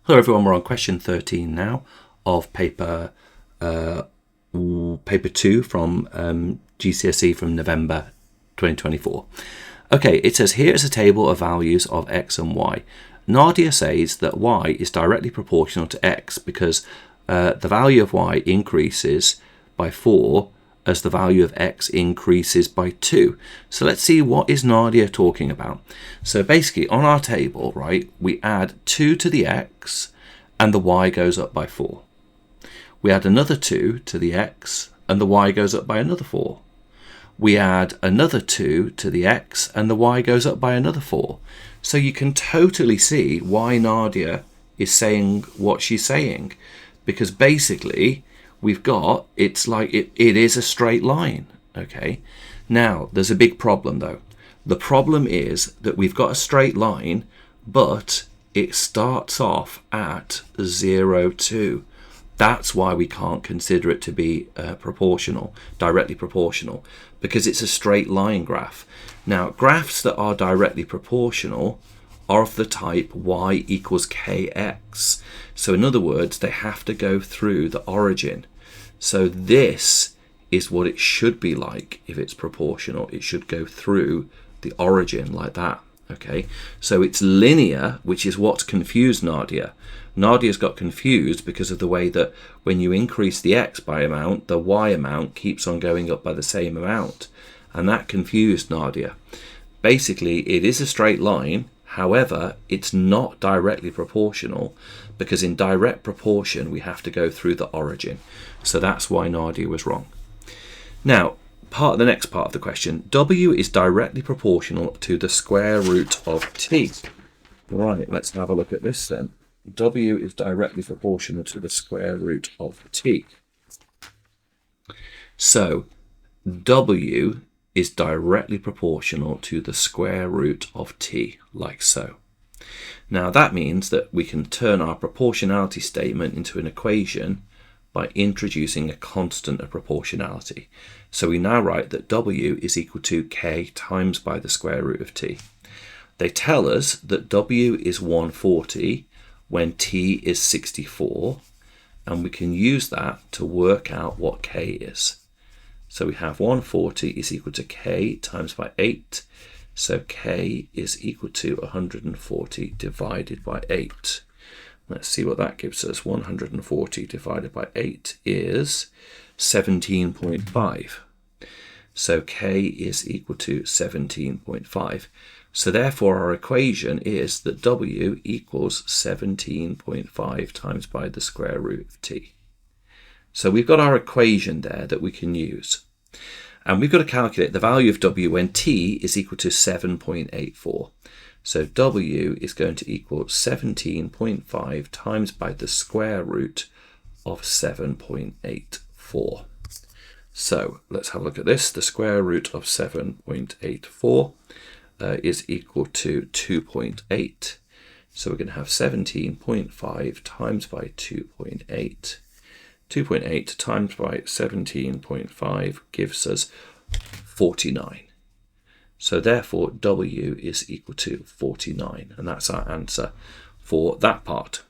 Hello everyone, we're on question 13 now of paper 2 from GCSE from November 2024. Okay, it says here is a table of values of x and y. Nadia says that y is directly proportional to x because the value of y increases by 4 as the value of x increases by 2. So let's see, what is Nadia talking about? So basically on our table, right, we add 2 to the x and the y goes up by 4. We add another 2 to the x and the y goes up by another 4. We add another 2 to the x and the y goes up by another 4. So you can totally see why Nadia is saying what she's saying, because basically we've got, it's like it is a straight line. Okay, now there's a big problem though. The problem is that we've got a straight line, but it starts off at 0, 2. That's why we can't consider it to be proportional, directly proportional, because it's a straight line graph. Now, graphs that are directly proportional are of the type y equals kx. So in other words, they have to go through the origin. So this is what it should be like if it's proportional. It should go through the origin like that. Okay, so it's linear, which is what's confused Nadia. Nadia's got confused because of the way that when you increase the x by amount, the y amount keeps on going up by the same amount. And that confused Nadia. Basically, it is a straight line. However, it's not directly proportional because in direct proportion, we have to go through the origin. So that's why Nadia was wrong. Now, the next part of the question, w is directly proportional to the square root of t. Right, let's have a look at this then. W is directly proportional to the square root of t. So w is directly proportional to the square root of t, like so. Now that means that we can turn our proportionality statement into an equation by introducing a constant of proportionality. So we now write that w is equal to k times by the square root of t. They tell us that w is 140 when t is 64, and we can use that to work out what k is. So we have 140 is equal to k times by 8. So k is equal to 140 divided by 8. Let's see what that gives us. 140 divided by 8 is 17.5. So k is equal to 17.5. So therefore our equation is that w equals 17.5 times by the square root of t. So we've got our equation there that we can use. And we've got to calculate the value of w when t is equal to 7.84. So w is going to equal 17.5 times by the square root of 7.84. So let's have a look at this. The square root of 7.84 is equal to 2.8. So we're going to have 17.5 times by 2.8. 2.8 times by 17.5 gives us 49. So therefore w is equal to 49, and that's our answer for that part.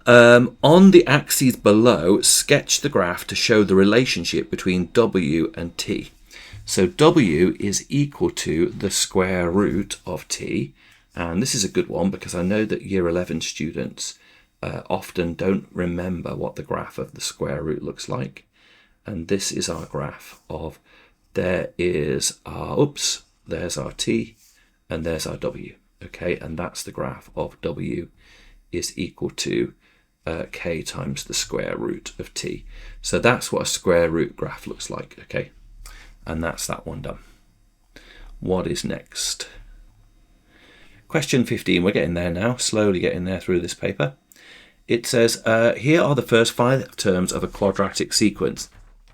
On the axes below, sketch the graph to show the relationship between w and t. So w is equal to the square root of t, and this is a good one because I know that year 11 students often don't remember what the graph of the square root looks like. And this is our graph of, there's our t and there's our w. Okay, and that's the graph of w is equal to k times the square root of t. So that's what a square root graph looks like. Okay, and that's that one done. What is next? Question 15, we're getting there now, slowly getting there through this paper. It says, here are the first 5 terms of a quadratic sequence.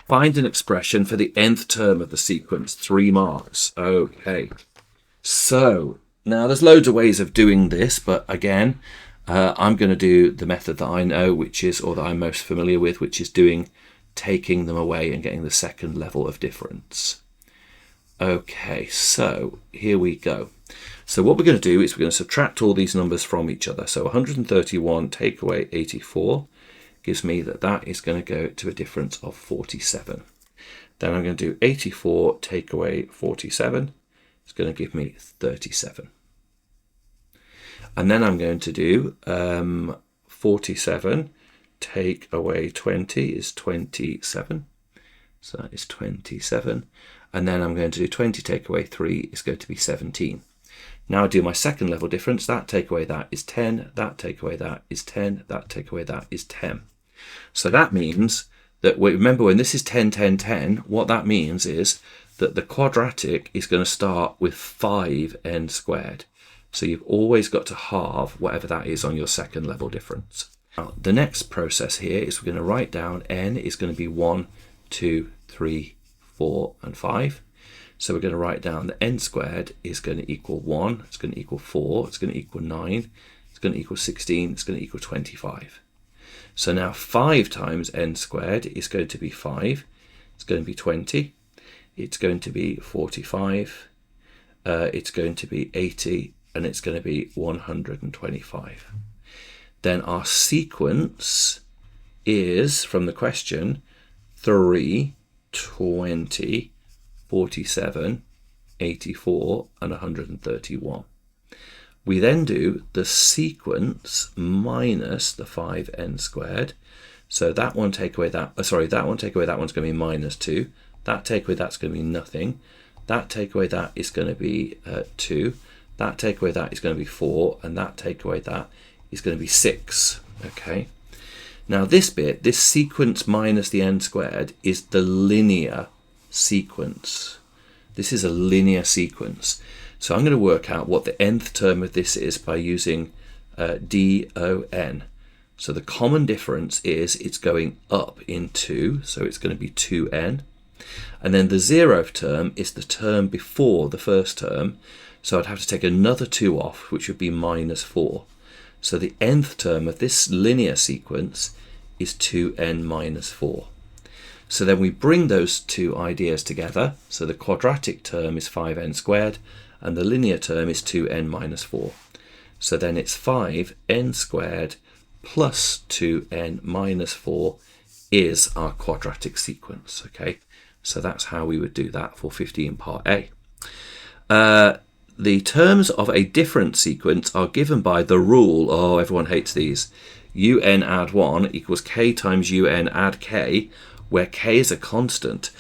Find an expression for the nth term of the sequence, 3 marks. Okay, so now there's loads of ways of doing this, but again, I'm going to do the method that I know, which is, or that I'm most familiar with, which is taking them away and getting the second level of difference. Okay, so here we go. So what we're going to do is we're going to subtract all these numbers from each other. So 131 take away 84 gives me that is going to go to a difference of 47. Then I'm going to do 84 take away 47. It's going to give me 37. And then I'm going to do 47 take away 20 is 27. So that is 27. And then I'm going to do 20 take away 3 is going to be 17. Now I do my second level difference. That take away that is 10. That take away that is 10. That take away that is 10. So that means that, remember when this is 10, 10, 10, what that means is that the quadratic is going to start with 5n squared. So you've always got to halve whatever that is on your second level difference. Now, the next process here is we're going to write down n is going to be 1, 2, 3, 4, and 5. So we're going to write down that n squared is going to equal 1, it's going to equal 4, it's going to equal 9, it's going to equal 16, it's going to equal 25. So now 5 times n squared is going to be 5, it's going to be 20, it's going to be 45, it's going to be 80, and it's going to be 125. Then our sequence is, from the question, 3, 20, 47, 84, and 131. We then do the sequence minus the 5n squared. So that one take away that, that one take away that one's going to be minus 2. That take away that's going to be nothing. That take away that is going to be 2. That take away that is going to be 4. And that take away that is going to be 6. Okay. Now this bit, this sequence minus the n squared, is the linear sequence. This is a linear sequence. So I'm going to work out what the nth term of this is by using DON. So the common difference is it's going up in 2, so it's going to be 2n. And then the 0th term is the term before the first term, so I'd have to take another 2 off, which would be minus 4. So the nth term of this linear sequence is 2n minus 4. So then we bring those two ideas together. So the quadratic term is 5n squared, and the linear term is 2n minus 4. So then it's 5n squared plus 2n minus 4 is our quadratic sequence. Okay, so that's how we would do that for 15 part A. The terms of a different sequence are given by the rule, oh, everyone hates these, un add 1 equals k times un add k, where k is a constant.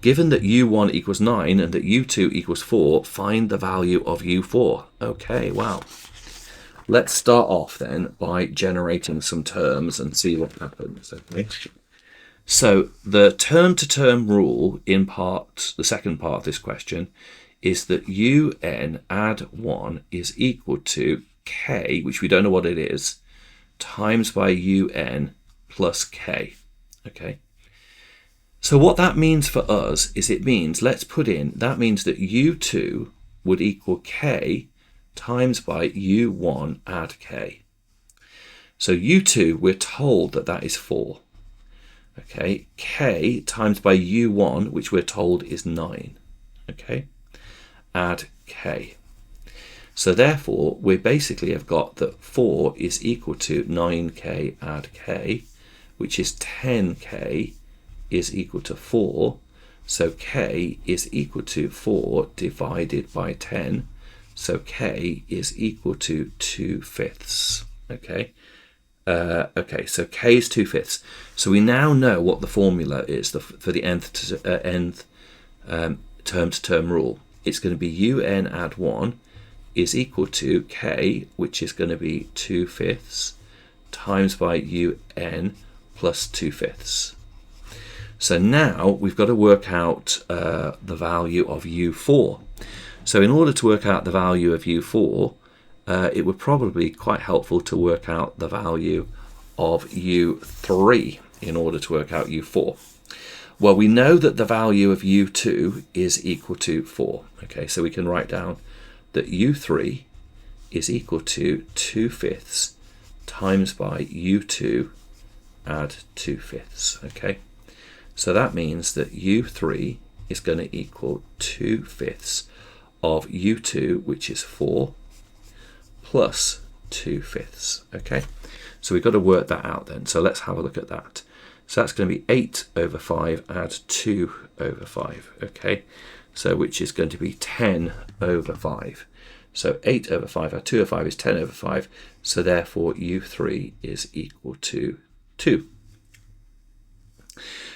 Given that u1 equals 9 and that u2 equals 4, find the value of u4. Okay, wow. Let's start off then by generating some terms and see what happens. Okay. So the term-to-term rule in the second part of this question is that un add 1 is equal to k, which we don't know what it is, times by un plus k. Okay. So what that means for us is that means that u2 would equal k times by u1 add k. So u2, we're told that is 4. Okay, k times by u1, which we're told is 9. Okay, add k. So therefore, we basically have got that 4 is equal to 9k add k, which is 10k is equal to 4. So k is equal to 4 divided by 10. So k is equal to 2/5. Okay. Okay, so k is 2/5. So we now know what the formula is for the nth term-to-term rule. It's going to be un add 1 is equal to k, which is going to be 2/5 times by un plus 2/5. So now we've got to work out the value of u4. So in order to work out the value of u4, it would probably be quite helpful to work out the value of u3 in order to work out u4. Well, we know that the value of u2 is equal to 4. Okay, so we can write down that u3 is equal to 2/5 times by u2 add 2/5. Okay, so that means that u3 is going to equal 2/5 of U2, which is 4, plus 2/5. Okay, so we've got to work that out then. So let's have a look at that. So that's going to be 8 over 5 add 2 over 5. Okay, so which is going to be 10 over 5. So 8 over 5 add 2 over 5 is 10 over 5. So therefore U3 is equal to 2.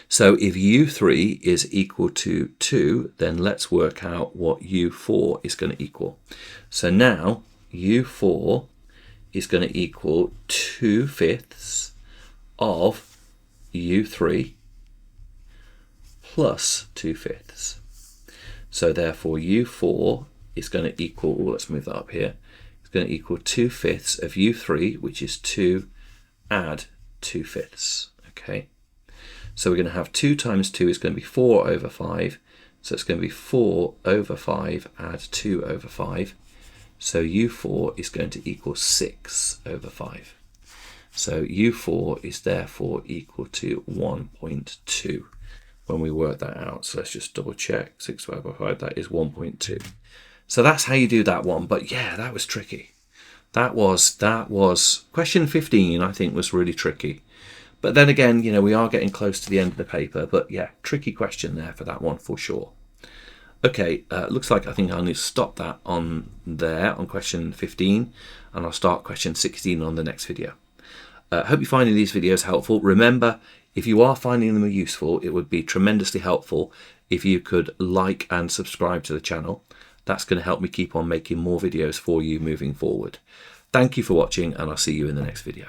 So if U3 is equal to 2, then let's work out what U4 is going to equal. So now U4 is going to equal 2/5 of U3 plus 2/5. So therefore U4 is going to equal, let's move that up here, it's going to equal 2/5 of U3, which is 2 add 2/5. Okay, so we're going to have 2 times 2 is going to be 4 over 5. So it's going to be 4 over 5 add 2 over 5. So U4 is going to equal 6 over 5. So U4 is therefore equal to 1.2 when we work that out. So let's just double check. 6 divided by 5, that is 1.2. So that's how you do that one. But yeah, that was tricky. That was question 15, I think, was really tricky. But then again, you know, we are getting close to the end of the paper. But yeah, tricky question there for that one for sure. Okay, looks like I think I'll need to stop that on there on question 15, and I'll start question 16 on the next video. Hope you're finding these videos helpful. Remember, if you are finding them useful, it would be tremendously helpful if you could like and subscribe to the channel. That's going to help me keep on making more videos for you moving forward. Thank you for watching, and I'll see you in the next video.